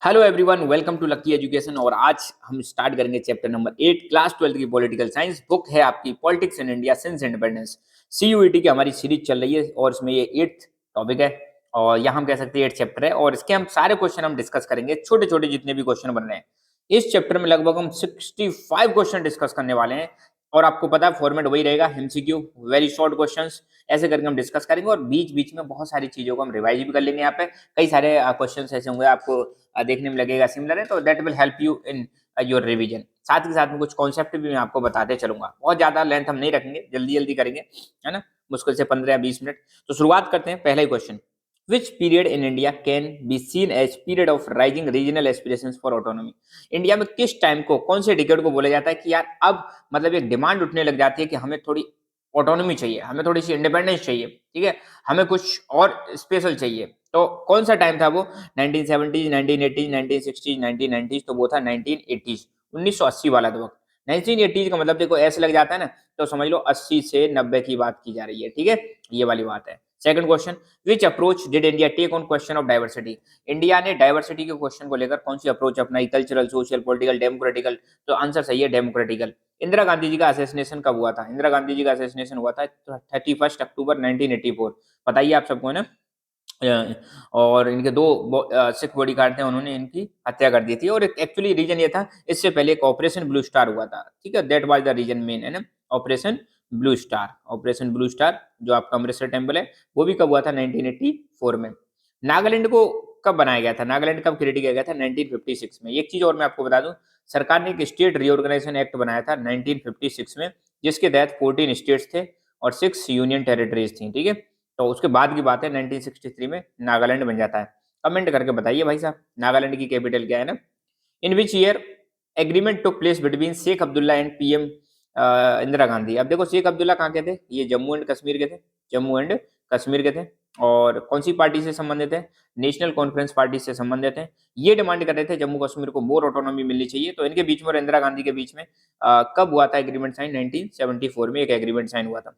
Hello everyone, welcome to Lucky Education. और आज हम स्टार्ट करेंगे चैप्टर नंबर 8 क्लास 12 की पॉलिटिकल साइंस। बुक है आपकी politics in India since independence. CUET की हमारी सीरीज चल रही है और इसमें ये 8th टॉपिक है और यहाँ हम कह सकते हैं 8 चैप्टर है और इसके हम सारे क्वेश्चन हम डिस्कस करेंगे, छोटे छोटे जितने भी क्वेश्चन बन रहे हैं। इस चैप्टर में लगभग हम 65 क्वेश्चन डिस्कस करने वाले हैं और आपको पता है फॉर्मेट वही रहेगा, एमसीक्यू, वेरी शॉर्ट क्वेश्चंस। ऐसे करके हम डिस्कस करेंगे और बीच बीच में बहुत सारी चीजों को हम रिवाइज भी कर लेंगे। यहाँ पे कई सारे क्वेश्चंस ऐसे होंगे आपको देखने में लगेगा सिमिलर है, तो that will help you in your revision. साथ ही साथ में कुछ कॉन्सेप्ट भी मैं आपको बताते चलूंगा। बहुत ज्यादा लेंथ हम नहीं रखेंगे, जल्दी जल्दी करेंगे, है ना, मुश्किल से 15 या 20 मिनट। तो शुरुआत करते हैं। पहला ही question, which period in India can be seen as period of rising regional aspirations for autonomy. India में किस टाइम को, कौन से डिकेड को बोला जाता है कि यार अब मतलब एक डिमांड उठने लग जाती है कि हमें थोड़ी ऑटोनॉमी चाहिए, हमें थोड़ी सी इंडिपेंडेंस चाहिए, ठीक है, हमें कुछ और स्पेशल चाहिए। तो कौन सा टाइम था वो? 1970s, 1980s, 1960s, 1990s। तो वो था 1980s, 1980 वाला तो वक्त। 1980s का मतलब देखो ऐसे लग जाता है ना, तो समझ लो 80 से 90 की बात की जा रही है, ठीक है, ये वाली बात है। Second question, which approach did India take on question of diversity. India ने डाइवर्सिटी के क्वेश्चन को लेकर कौन सी अप्रोच अपनाई? Cultural, social, political, democratical. तो आंसर सही है, डेमोक्रेटिकल। इंदिरा गांधी जी का असेसिनेशन कब हुआ था? इंदिरा गांधी जी का असेसिनेशन हुआ था 31 अक्टूबर 1984। बताइए आप सबको, है ना। और इनके दो सिख बॉडी गार्ड थे, उन्होंने इनकी हत्या कर दी थी। और एक्चुअली रीजन ये था, इससे पहले एक ऑपरेशन ब्लू स्टार हुआ था, ठीक है, that was the reason main, है ना, operation blue star. Operation blue star जो आपका अमृतसर टेम्पल है, वो भी कब हुआ था? 1984 में। नागालैंड को कब बनाया गया था? नागालैंड कब क्रिएट किया गया था? 1956 में। एक चीज और मैं आपको बता दूं, सरकार ने एक स्टेट रीऑर्गेनाइजेशन एक्ट बनाया था 1956 में, जिसके तहत 14 स्टेट्स थे और 6 यूनियन टेरिटरीज थी, ठीक है। तो उसके बाद की बात है, 1963 में नागालैंड बन जाता है। कमेंट करके बताइए भाई साहब, नागालैंड की कैपिटल क्या है ना। In which year agreement took place between Sheikh Abdullah and PM Indira Gandhi. अब देखो शेख अब्दुल्ला कहाँ के थे? ये जम्मू एंड कश्मीर के थे, जम्मू एंड कश्मीर के थे। और कौन सी पार्टी से संबंधित है? नेशनल कॉन्फ्रेंस पार्टी से संबंधित है। ये डिमांड कर रहे थे जम्मू कश्मीर को मोर ऑटोनॉमी मिलनी चाहिए। तो इनके बीच में और इंदिरा गांधी के बीच में कब हुआ था एग्रीमेंट साइन? 1974 में एक एग्रीमेंट साइन हुआ था।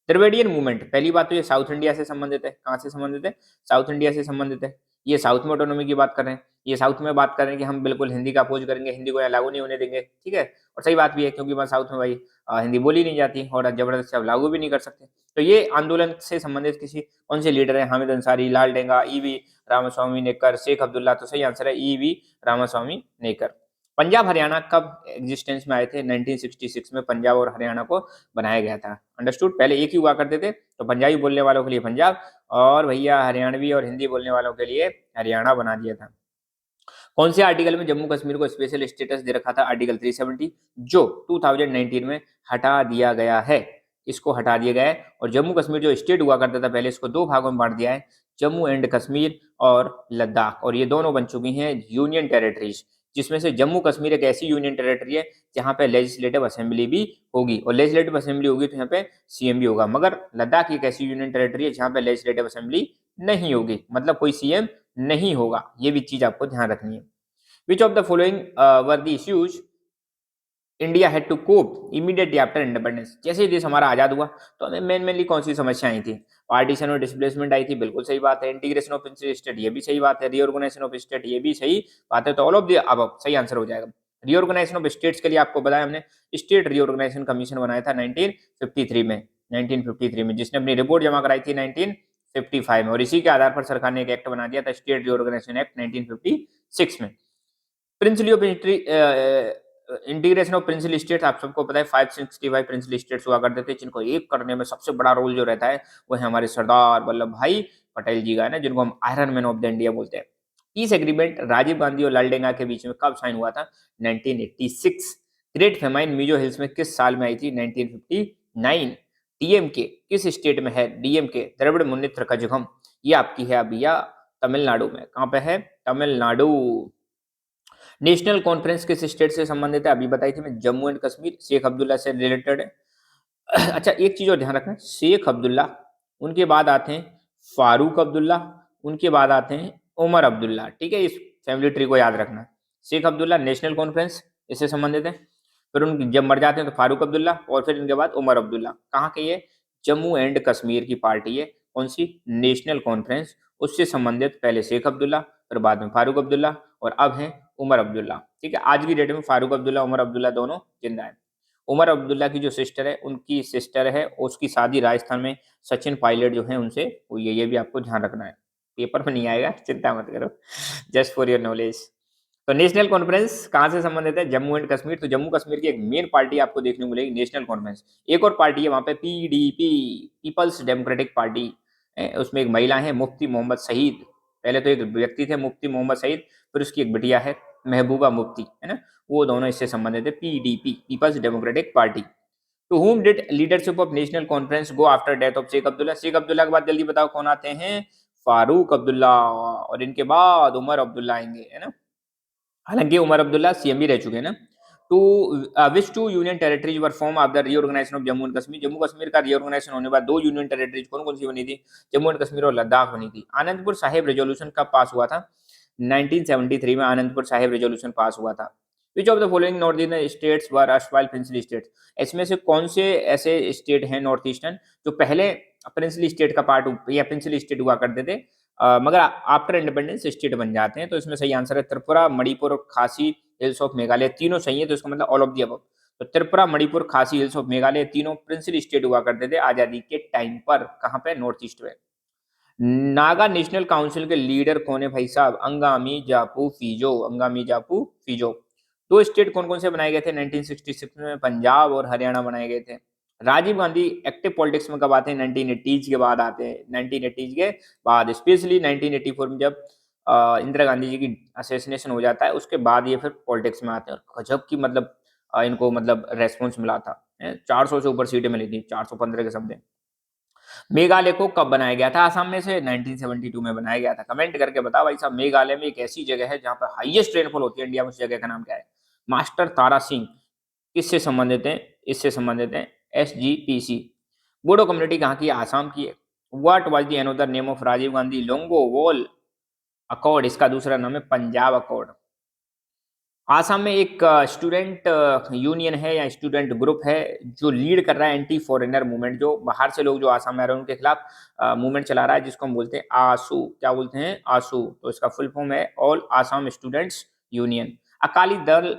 द्रविडियन मूवमेंट, पहली बात तो ये साउथ इंडिया से संबंधित है। कहाँ से संबंधित है? साउथ इंडिया से संबंधित है। ये साउथ में ऑटोनॉमी की बात कर रहे हैं, ये साउथ में बात कर रहे हैं कि हम बिल्कुल हिंदी का अपोज करेंगे, हिंदी को यहाँ लागू नहीं होने देंगे, ठीक है। और सही बात भी है, क्योंकि वहाँ साउथ में भाई हिंदी बोली नहीं जाती और जबरदस्ती आप लागू भी नहीं कर सकते। तो ये आंदोलन से संबंधित किसी कौन से लीडर है? हामिद अंसारी, लाल डेंगा, ईवी रामास्वामी नेकर, शेख अब्दुल्ला। तो सही आंसर है ईवी रामास्वामी नेकर। पंजाब हरियाणा कब एग्जिस्टेंस में आए थे? 1966 में पंजाब और हरियाणा को बनाया गया था। अंडरस्टूड? पहले एक ही हुआ करते थे, तो पंजाबी बोलने वालों के लिए पंजाब और भैया हरियाणवी और हिंदी बोलने वालों के लिए हरियाणा बना दिया था। कौन से आर्टिकल में जम्मू कश्मीर को स्पेशल स्टेटस दे रखा था? आर्टिकल 370, जो 2019 में हटा दिया गया है। इसको हटा दिया गया है और जम्मू कश्मीर जो स्टेट हुआ करता था पहले, इसको दो भागों में बांट दिया है, जम्मू एंड कश्मीर और लद्दाख। और ये दोनों बन चुकी हैं यूनियन टेरिटरीज, जिसमें से जम्मू कश्मीर एक ऐसी यूनियन टेरिटरी है जहां पे लेजिस्लेटिव असेंबली भी होगी, और लेजिस्लेटिव असेंबली होगी तो यहाँ पे सीएम भी होगा। मगर लद्दाख एक ऐसी यूनियन टेरिटरी है जहां पे लेजिस्लेटिव असेंबली नहीं होगी, मतलब कोई सीएम नहीं होगा। ये भी चीज आपको ध्यान रखनी है। Which of the following were the issues India had to cope immediately after independence? जैसे ही देश हमारा आजाद हुआ तो हमें मेनली कौन सी समस्या आई थी? पार्टीशन और डिस्प्लेसमेंट आई थी, बिल्कुल सही बात है। इंटीग्रेशन ऑफ स्टेट, ये भी सही बात है। रीऑर्गेनाइजेशन ऑफ स्टेट, ये भी सही बात है। तो ऑल ऑफ द अबव सही आंसर हो जाएगा। रीऑर्गेनाइजेशन ऑफ स्टेट्स के लिए आपको बताया हमने, स्टेट रीऑर्गेनाइजेशन कमीशन बनाया था 1953 में, 1953 में, जिसने अपनी रिपोर्ट जमा कराई थी 1955 में। और इसी के आधार पर सरकार ने एक एक्ट बना दिया था, स्टेट रीऑर्गेनाइजेशन एक्ट 1956 में। Princely of integration of principal states, आप सबको पता है 565 प्रिंसिपल स्टेट्स हुआ करते थे, जिनको एक करने में सबसे बड़ा रोल जो रहता है वो है हमारे सरदार वल्लभ भाई पटेल जी का, है ना, जिनको हम iron man of the India बोलते हैं। पीस एग्रीमेंट राजीव गांधी और लाल डेंगा के बीच में कब साइन हुआ था? 1986। ग्रेट फेमाइन मिजो हिल्स में किस साल में आई थी? 1959। टीएमके किस स्टेट में है? डीएमके द्रविड़ मुन्नेत्र कझगम, ये आपकी है भैया तमिलनाडु में। कहाँ पे है? तमिलनाडु। नेशनल कॉन्फ्रेंस किस स्टेट से संबंधित है? अभी बताई थी मैं, जम्मू एंड कश्मीर, शेख अब्दुल्ला से रिलेटेड है। अच्छा, एक चीज और ध्यान रखना, शेख अब्दुल्ला, उनके बाद आते हैं फारूक अब्दुल्ला, उनके बाद आते हैं उमर अब्दुल्ला, ठीक है, इस फैमिली ट्री को याद रखना। शेख अब्दुल्ला नेशनल कॉन्फ्रेंस इससे संबंधित है, फिर उनकी जब मर जाते हैं तो फारूक अब्दुल्ला, और फिर इनके बाद उमर अब्दुल्ला। कहाँ के? ये जम्मू एंड कश्मीर की पार्टी है। कौन सी? National conference. उससे संबंधित पहले शेख अब्दुल्ला, फिर बाद में फारूक अब्दुल्ला और अब हैं उमर अब्दुल्ला। ठीक है, आज की डेट में फारूक अब्दुल्ला, उमर अब्दुल्ला दोनों जिंदा हैं। उमर अब्दुल्ला की जो सिस्टर है, उनकी सिस्टर है, उसकी शादी राजस्थान में सचिन पायलट जो है उनसे हुई है। ये भी आपको ध्यान रखना है, पेपर में नहीं आएगा, चिंता मत करो, जस्ट फॉर योर नॉलेज। तो नेशनल कॉन्फ्रेंस कहाँ से संबंधित है? जम्मू एंड कश्मीर। तो जम्मू कश्मीर की एक मेन पार्टी आपको देखने को मिलेगी नेशनल कॉन्फ्रेंस। एक और पार्टी है वहाँ पे, पीडीपी, पीपल्स डेमोक्रेटिक पार्टी। उसमें एक महिला है मुफ्ती मोहम्मद सईद। पहले तो एक व्यक्ति थे मुफ्ती मोहम्मद सईद, फिर उसकी एक बिटिया है महबूबा मुफ्ती, है ना, वो दोनों इससे संबंधित है, PDP, people's democratic party. To whom did leadership of national conference go after death of Sheikh Abdullah? Sheikh Abdullah के बाद जल्दी बताओ कौन आते हैं? फारूक अब्दुल्ला, और इनके बाद उमर अब्दुल्ला आएंगे, है ना। हालांकि उमर अब्दुल्ला सीएम भी रह चुके हैं ना। To which two union territories were form after reorganisation of Jammu and Kashmir? Jammu Kashmir का रीऑर्गेनाइजेशन होने के बाद दो यूनियन टेरिटरीज कौन कौन सी बनी थी? जम्मू एंड कश्मीर और लद्दाख बनी थी। आनंदपुर साहिब रेजोल्यूशन कब पास हुआ था? 1973 में आनंदपुर साहिब रेजोल्यूशन पास हुआ था। Which of the following north eastern states were erstwhile princely states? इसमें से कौन से ऐसे स्टेट हैं नॉर्थ ईस्टर्न जो पहले प्रिंसली स्टेट का पार्ट या प्रिंसली स्टेट हुआ करते थे, मगर आफ्टर इंडिपेंडेंस स्टेट बन जाते हैं? तो इसमें सही आंसर है त्रिपुरा, मणिपुर और खासी हिल्स ऑफ मेघालय। तीनों सही है, तो इसका मतलब ऑल ऑफ दी अबव। तो त्रिपुरा, मणिपुर, खासी हिल्स ऑफ मेघालय तीनों प्रिंसली स्टेट हुआ करते थे आजादी के टाइम पर। कहाँ पे? नॉर्थ ईस्ट में। नागा नेशनल काउंसिल के लीडर कौन है भाई साहब? अंगामी जापू फिजो, अंगामी जापू फिजो। दो स्टेट कौन कौन से बनाए गए थे 1966 में? पंजाब और हरियाणा बनाए गए थे। राजीव गांधी एक्टिव पॉलिटिक्स में कब आते हैं? 1980s के बाद आते हैं, 1980s के बाद, स्पेशली 1984 में जब इंदिरा गांधी जी की असेसिनेशन हो जाता है, उसके बाद ये फिर पॉलिटिक्स में आते हैं। और गजब की मतलब इनको मतलब रेस्पॉन्स मिला था, 400 से ऊपर सीटें मिली थी, 415 के समथिंग। मेघालय को कब बनाया गया था? आसाम में से 1972 में बनाया गया था। कमेंट करके बताओ भाई साहब, मेघालय में एक ऐसी जगह है जहां पर हाईएस्ट रेनफॉल होती है इंडिया में, उस जगह का नाम क्या है? मास्टर तारा सिंह। किससे संबंधित है? इससे संबंधित है SGPC। बोडो कम्युनिटी कहाँ की है? आसाम की है। What was the another name of Rajiv Gandhi Longowal accord? इसका दूसरा नाम है पंजाब अकॉर्ड। आसाम में एक स्टूडेंट यूनियन है या स्टूडेंट ग्रुप है जो लीड कर रहा है एंटी फॉरेनर मूवमेंट, जो बाहर से लोग जो आसाम में आ रहे हैं उनके खिलाफ मूवमेंट चला रहा है, जिसको हम बोलते हैं आसू। क्या बोलते हैं? आसू। तो इसका फुल फॉर्म है all Assam students union. Akali Dal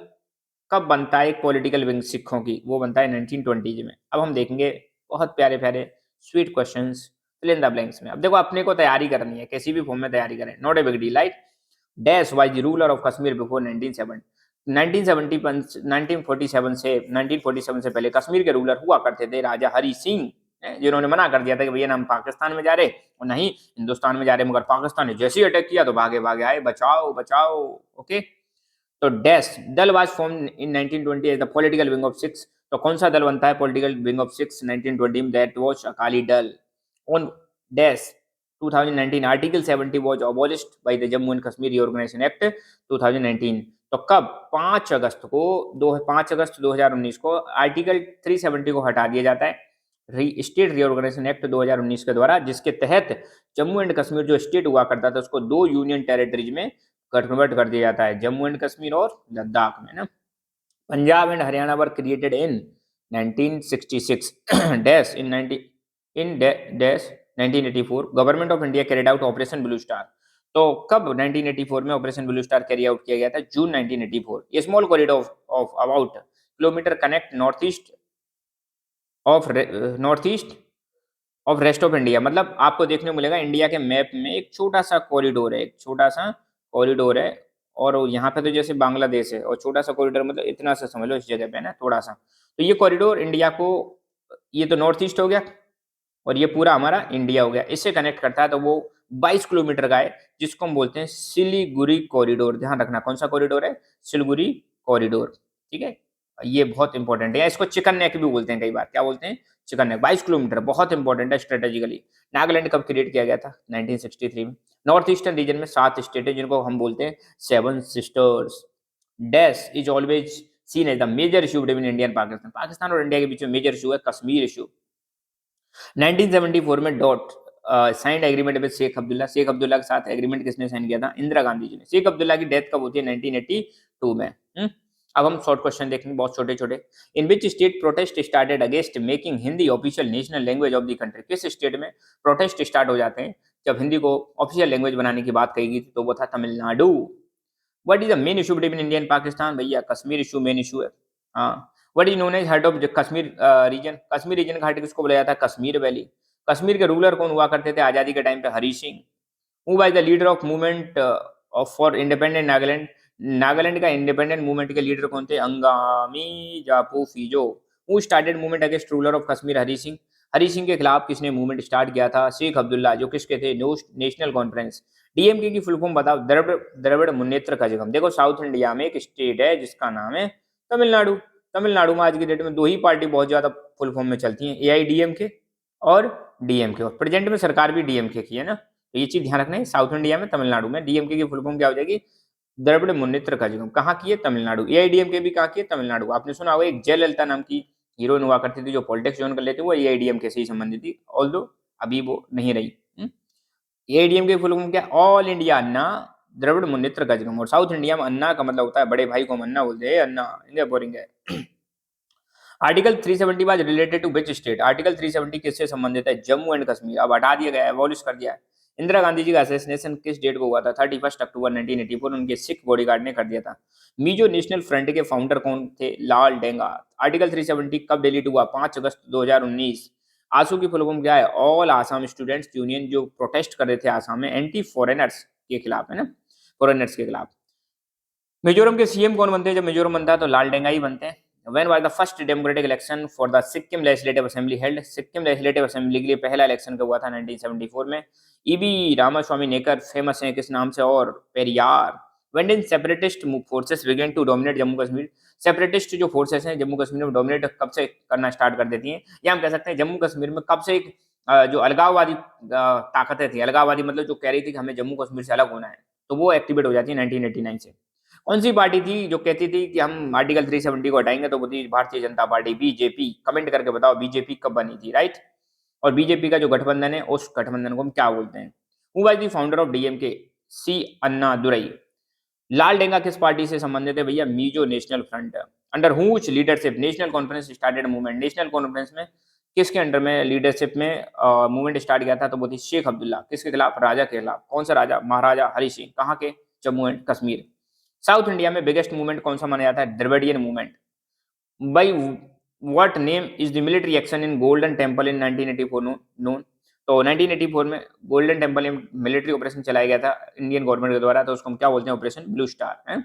कब बनता है एक पॉलिटिकल विंग सिखों की? वो बनता है 1920s में। अब हम देखेंगे बहुत प्यारे प्यारे sweet questions fill in the blanks में। अब देखो, अपने को तैयारी करनी है, किसी भी फॉर्म में तैयारी करें, not a big deal. Like dash was the ruler of Kashmir before 1947 से 1947 से पहले कश्मीर के रूलर हुआ करते थे राजा हरि सिंह, जिन्होंने मना कर दिया था कि भैया ना हम पाकिस्तान में जा रहे और नहीं हिंदुस्तान में जा रहे, मगर पाकिस्तान ने जैसे ही अटैक किया तो भागे भागे आए, बचाओ बचाओ। ओके, तो dash Dal was form in 1920 as the political wing of Sikhs. तो कौन सा दल बनता है पॉलिटिकल विंग ऑफ सिक्स 1920 में? That was Akali Dal. On dash 2019 article 70 was abolished by the Jammu and Kashmir reorganisation act 2019। तो कब? 5 अगस्त को 5 अगस्त 2019 को आर्टिकल 370 को हटा दिया जाता है स्टेट रीऑर्गेनाइजेशन एक्ट 2019 के द्वारा, जिसके तहत जम्मू एंड कश्मीर जो स्टेट हुआ करता था उसको दो यूनियन टेरिटरीज में कन्वर्ट कर दिया जाता है, जम्मू एंड कश्मीर और लद्दाख में ना। Punjab and Haryana were created in 1966 dash in dash 1984 government of India carried out operation blue star. तो कब 1984 में operation blue star carry out किया गया था? जून 1984। ये small corridor of about kilometre connect north east of rest of India. मतलब आपको देखने को मिलेगा इंडिया के मैप में एक छोटा सा कॉरिडोर है, एक छोटा सा कॉरिडोर है, और यहाँ पे तो जैसे बांग्लादेश है, और छोटा सा कॉरिडोर मतलब इतना सा समझ लो इस जगह पे ना, थोड़ा सा। तो ये कॉरिडोर इंडिया को, ये तो नॉर्थ ईस्ट हो गया और ये पूरा हमारा इंडिया हो गया, इससे कनेक्ट करता है। तो वो 22 किलोमीटर का है, जिसको हम बोलते हैं सिलीगुड़ी कॉरिडोर। ध्यान रखना कौन सा कॉरिडोर है? सिलीगुड़ी कॉरिडोर। ठीक है, ये बहुत इंपॉर्टेंट है। इसको चिकन नेक भी बोलते हैं कई बार। क्या बोलते हैं? Chicken neck. 22 किलोमीटर बहुत इंपॉर्टेंट है स्ट्रेटेजिकली। नागालैंड कब क्रिएट किया गया था? 1963 में। नॉर्थ ईस्टर्न रीजन में 7 स्टेट है जिनको हम बोलते हैं 7 sisters. Dash is always seen as the major issue between India and Pakistan. Pakistan और इंडिया के बीच में मेजर इशू है कश्मीर इशू। 1974 में dot signed agreement with Sheikh Abdullah. Sheikh Abdullah के साथ एग्रीमेंट किसने साइन किया था? इंदिरा गांधी जी ने। शेख अब्दुल्ला की डेथ कब होती है? 1982 में। अब हम शॉर्ट क्वेश्चन देखेंगे, बहुत छोटे छोटे। In which state protest started against making Hindi official national language of the country? किस स्टेट में प्रोटेस्ट स्टार्ट हो जाते हैं जब हिंदी को ऑफिशियल लैंग्वेज बनाने की बात कही गई थी तो वो था Tamil Nadu. What is the main issue between India and Pakistan? भैया कश्मीर इशू मेन इशू है। हाँ। What is known as heart of Kashmir region? Kashmir region का हार्ट किसको बोला जाता है? कश्मीर वैली। कश्मीर के रूलर कौन हुआ करते थे आजादी के टाइम पे? Hari Singh. Who was the leader of movement of for independent Nagaland? Nagaland का इंडिपेंडेंट मूवमेंट के लीडर कौन थे? Angami Zapu Phizo. Who started movement against ruler of Kashmir? Hari Singh. Hari Singh के खिलाफ किसने मूवमेंट स्टार्ट किया था? शेख अब्दुल्ला, जो किसके थे? National conference. डीएमके की फुल फॉर्म बताओ। द्रविड़ द्रविड़ मुन्नेत्र कझगम। देखो साउथ इंडिया में एक स्टेट है जिसका नाम है तमिलनाडु। तमिलनाडु में आज की डेट में दो ही पार्टी बहुत ज्यादा फुल फॉर्म में चलती हैं, एआईडीएमके और डीएमके, और प्रेजेंट में सरकार भी डीएमके की है ना, तो ये चीज ध्यान रखना है। साउथ इंडिया में तमिलनाडु में डीएमके की फुल फॉर्म क्या हो जाएगी? द्रविड़ मुन्नेत्र कझगम। कहाँ की है? तमिलनाडु। एआईडीएमके भी कहाँ की है? तमिलनाडु। आपने सुना होगा एक जयललिता नाम की हीरोइन हुआ करती थी जो पॉलिटिक्स ज्वाइन कर लेती, वो एआईडीएमके से ही संबंधित थी, ऑल्दो अभी वो नहीं रही। एआईडीएम की फुल फॉर्म क्या? ऑल इंडिया अन्ना द्रविड़ मुन्नेत्र कझगम। और साउथ इंडिया में अन्ना का मतलब होता है बड़े भाई को हम अन्ना बोलते हैं, अन्ना इंगे बोरिंग है। Article 370 was related to which state? Article 370 किससे संबंधित है? जम्मू एंड कश्मीर। अब हटा दिया गया है, एबॉलिश कर दिया है। इंदिरा गांधी जी का असैसिनेशन किस डेट को हुआ था? 31 अक्टूबर 1984। उनके सिख बॉडीगार्ड ने कर दिया था। मिजो नेशनल फ्रंट के फाउंडर कौन थे? लाल डेंगा। आर्टिकल 370 कब डिलीट हुआ? 5 अगस्त 2019। आंसू की फुल फॉर्म क्या है? ऑल आसाम स्टूडेंट्स यूनियन, जो प्रोटेस्ट कर रहे थे आसाम में एंटी फॉरेनर्स के खिलाफ, है ना, फॉरेनर्स के खिलाफ। मिजोरम के सीएम कौन बनते हैं? जब मिजोरम बनता है तो लाल डेंगा ही बनते हैं। When was the first democratic election for the Sikkim Legislative Assembly held? Sikkim legislative assembly के लिए पहला इलेक्शन कब हुआ था? 1974 में। ईबी रामास्वामी नेकर फेमस हैं किस नाम से? और Periyar. When did separatist forces began to dominate Jammu Kashmir? Separatist जो फोर्सेस हैं जम्मू कश्मीर में डोमिनेट कब से करना स्टार्ट कर देती हैं, या हम कह सकते हैं जम्मू कश्मीर में कब से एक जो अलगाववादी ताकतें थी, अलगाववादी मतलब जो कह रही थी कि हमें जम्मू कश्मीर से अलग होना है, तो वो एक्टिवेट हो जाती है 1989 से। कौन सी पार्टी थी जो कहती थी कि हम आर्टिकल 370 को हटाएंगे? तो वो थी Bharatiya Janata party, BJP. Comment करके बताओ बीजेपी कब बनी थी, राइट। और बीजेपी का जो गठबंधन है उस गठबंधन को हम क्या बोलते हैं? Who was the founder of DMK? C Annadurai. Lal Denga किस पार्टी से संबंधित है? भैया Mizo National Front. Under which leadership National Conference started movement? National Conference में किसके अंडर में लीडरशिप में मूवमेंट स्टार्ट किया था? तो वो थी शेख अब्दुल्ला। किसके खिलाफ? राजा के खिलाफ। कौन सा राजा? महाराजा हरि सिंह। कहाँ के? Jammu and Kashmir. South India में बिगेस्ट मूवमेंट कौन सा माना जाता है? Dravidian movement. By what name is the military action in golden temple in 1984 known? तो 1984 में गोल्डन टेम्पल में मिलिट्री ऑपरेशन चलाया गया था इंडियन गवर्नमेंट के द्वारा, तो उसको हम क्या बोलते हैं? ऑपरेशन ब्लू स्टार है।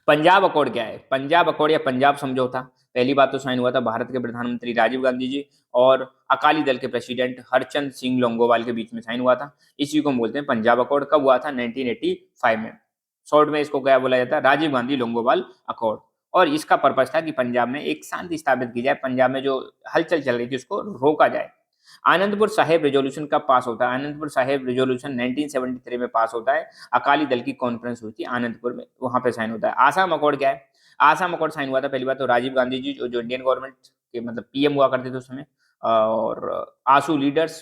पंजाब अकॉर्ड क्या है? पंजाब अकॉर्ड या पंजाब समझौता पहली बात तो साइन हुआ था भारत के प्रधानमंत्री राजीव गांधी जी और अकाली दल के प्रेसिडेंट हरचंद सिंह लोंगोवाल के बीच में साइन हुआ था। इसी को हम बोलते हैं पंजाब अकॉर्ड। कब हुआ था? 1985 में। शॉर्ट में इसको क्या बोला जाता है? राजीव गांधी लोंगोवाल अकॉर्ड। और इसका पर्पज था कि पंजाब में एक शांति स्थापित की जाए, पंजाब में जो हलचल चल रही थी उसको रोका जाए। आनंदपुर साहिब रेजोल्यूशन कब पास होता है? आनंदपुर साहिब रेजोल्यूशन 1973 में पास होता है। अकाली दल की कॉन्फ्रेंस हुई थी आनंदपुर में, वहां पे साइन होता है। आसाम अकॉर्ड क्या है? आसाम अकॉर्ड साइन हुआ था पहली बात तो राजीव गांधी जी जो इंडियन गवर्नमेंट के मतलब पीएम हुआ करते थे उस समय, और आसू लीडर्स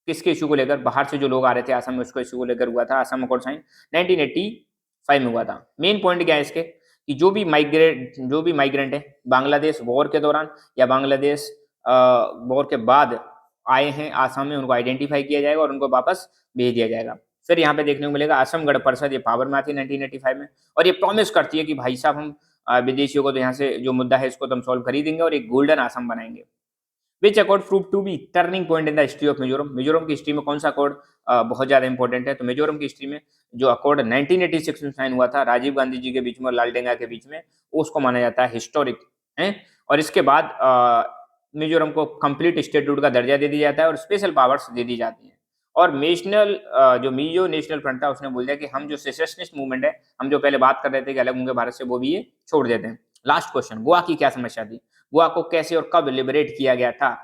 किसके इशू को लेकर, बाहर से जो लोग आ रहे थे आसाम में उसको इशू को लेकर हुआ था। आसाम अकॉर्ड साइन 1985 में हुआ था। मेन पॉइंट क्या है इसके कि जो भी माइग्रेंट है बांग्लादेश वॉर के दौरान या बांग्लादेश वॉर के बाद आए हैं आसाम में, उनको आइडेंटिफाई किया जाएगा और उनको वापस भेज दिया जाएगा। फिर यहाँ पे देखने को मिलेगा असम गण परिषद, ये पावर में आती है 1985 में, और ये प्रॉमिस करती है कि भाई साहब हम विदेशियों को तो यहाँ से जो मुद्दा है इसको तो हम सॉल्व कर ही देंगे और एक गोल्डन आसाम बनाएंगे। Which accord prove to be turning point in the history of Mizoram? Mizoram की हिस्ट्री में कौन सा अकॉर्ड बहुत ज्यादा इंपॉर्टेंट है? तो मिजोरम की हिस्ट्री में जो अकॉर्ड 1986 में साइन हुआ था राजीव गांधी जी के बीच में और लाल डेंगा के बीच में, उसको माना जाता है हिस्टोरिक है। और इसके बाद मिजोरम को कंप्लीट स्टेटहुड का दर्जा दे दिया जाता है और स्पेशल पावर्स दे दी जाती हैं। और नेशनल जो मिजो नेशनल फ्रंट था उसने बोल दिया कि हम जो सेसेशनिस्ट मूवमेंट है, हम जो पहले बात कर रहे थे कि अलग होंगे भारत से, वो भी ये छोड़ देते हैं। लास्ट क्वेश्चन, गोवा की क्या समस्या थी? गोवा को कैसे और कब लिबरेट किया गया था?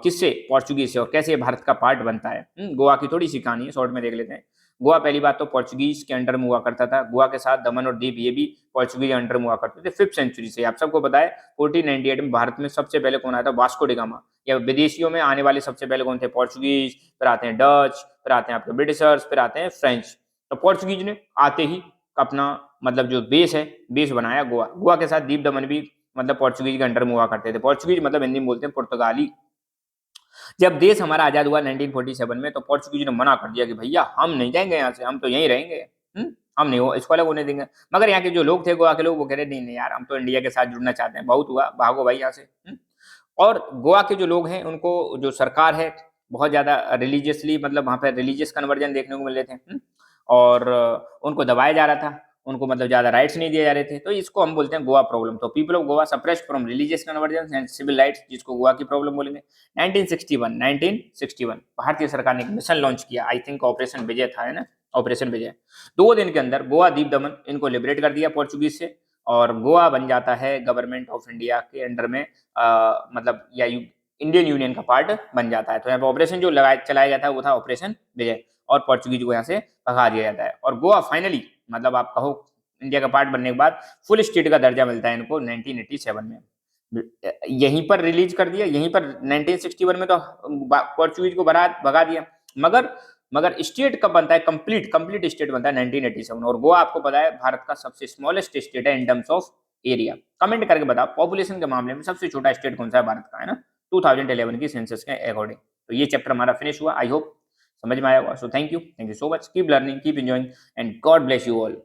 किससे? पोर्चुगीज से। और कैसे भारत का पार्ट बनता है? गोवा की थोड़ी सी कहानी है, शॉर्ट में देख लेते हैं। गोवा पहली बात तो पोर्चुगीज के अंडर में हुआ करता था। गोवा के साथ दमन और दीव ये भी पोर्चुगीज अंडर में हुआ करते थे 5th सेंचुरी से। आप सबको पता है 1498 में भारत में सबसे पहले कौन आया था? Vasco D gamma. या विदेशियों में आने वाले सबसे पहले कौन थे? पोर्चुगीज, फिर आते हैं डच, फिर आते हैं आपके ब्रिटिशर्स, फिर आते हैं फ्रेंच। तो पोर्चुगीज ने आते ही अपना मतलब जो बेस है, बेस बनाया गोवा। गोवा के साथ दीप दमन भी मतलब पोर्चुगीज के अंडर में हुआ करते थे। पोर्चुगीज मतलब हिंदी में बोलते हैं पुर्तगाली। जब देश हमारा आजाद हुआ 1947 में, तो पोर्चुगीज ने मना कर दिया कि भैया हम नहीं जाएंगे यहाँ से, हम तो यहीं रहेंगे। हम नहीं हो इसको अलग होने देंगे। मगर यहाँ के जो लोग थे, गोवा के लोग, वो कह रहे नहीं नहीं यार, हम तो इंडिया के साथ जुड़ना चाहते हैं, बहुत हुआ, भागो भाई यहाँ से। और गोवा के जो लोग हैं, उनको जो सरकार है, बहुत ज्यादा रिलीजियसली, मतलब वहाँ पे रिलीजियस कन्वर्जन देखने को मिल रहे थे। और उनको दबाया जा रहा था, उनको मतलब ज्यादा राइट्स नहीं दिए जा रहे थे। तो इसको हम बोलते हैं गोवा प्रॉब्लम। तो people of Goa suppressed from religious conversion and civil rights, जिसको गोवा की प्रॉब्लम बोलेंगे। 1961 भारतीय सरकार ने एक मिशन लॉन्च किया, आई थिंक ऑपरेशन विजय था, है ना, ऑपरेशन विजय। 2 दिन के अंदर गोवा, दीप दमन, इनको लिबरेट कर दिया पोर्चुगीज से, और गोवा बन जाता है गवर्नमेंट ऑफ इंडिया के अंडर में, मतलब या इंडियन यूनियन का पार्ट बन जाता है। तो यहाँ पे ऑपरेशन जो चलाया गया था वो था ऑपरेशन विजय, और पोर्चुगीज को यहाँ से भगा दिया जाता है। और गोवा फाइनली, मतलब आप कहो इंडिया का पार्ट बनने के बाद, फुल स्टेट का दर्जा मिलता है इनको 1987 में। यहीं पर रिलीज कर दिया, यहीं पर 1961 में तो पोर्चुगीज को भगा दिया। मगर मगर स्टेट कब बनता है, कंप्लीट कंप्लीट स्टेट बनता है 1987। और गोवा आपको पता है भारत का सबसे स्मॉलेस्ट स्टेट है in terms of area. Comment करके बताओ पॉपुलेशन के मामले में सबसे छोटा स्टेट कौन सा है भारत का, है ना, 2011 की सेंसस के अकॉर्डिंग। तो ये चैप्टर हमारा फिनिश हुआ। आई होप समझ में आया होगा। So thank you so much, keep learning, keep enjoying, and God bless you all.